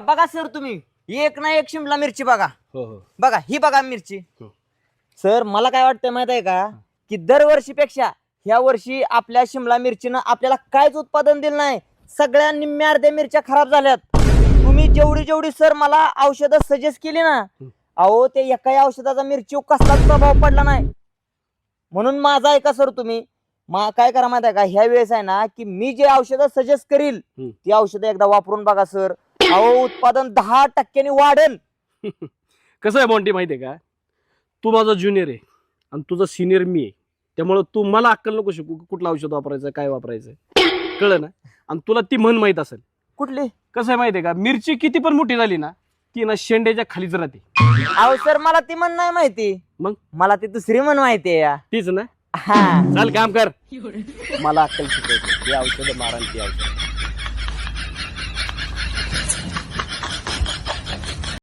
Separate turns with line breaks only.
बघा सर तुम्ही एक ना एक शिमला मिरची बघा.
हो हो
बघा ही बघा मिरची.
हो.
सर मला काय वाटतं माहित आहे का की दरवर्षीपेक्षा ह्या वर्षी आपल्या शिमला मिरचीनं आपल्याला काहीच उत्पादन दिलं नाही. सगळ्या निम्म्या अर्ध्या मिरच्या खराब झाल्यात. तुम्ही जेवढी जेवढी सर मला औषधं सजेस्ट केली ना, अहो ते एका औषधाचा मिरची कसलाच प्रभाव पडला नाही. म्हणून माझा ऐका सर तुम्ही काय करा माहिती आहे का, ह्या वेळेस आहे ना की मी जे औषधं सजेस्ट करील ती औषधं एकदा वापरून बघा सर. अहो उत्पादन 10% वाढेल.
कसं आहे बॉन्टी माहितीये का, तू माझा ज्युनियर आहे आणि तुझा सिनियर मी आहे. त्यामुळे तू मला अक्कल नको शिकू कुठलं औषध वापरायचं काय वापरायचं, कळलं ना. आणि तुला ती म्हण माहित असेल
कुठली?
कसं आहे माहितीये का, मिरची किती पण मोठी झाली ना ती ना शेंड्याच्या खालीच राहते.
अहो सर मला ती म्हण नाही माहिती.
मग
मला ती दुसरी म्हण माहिती आहे या.
तीच ना.
हा
चाल काम कर, मला अक्कल शिकवायची. ती औषध मारा ती औषध.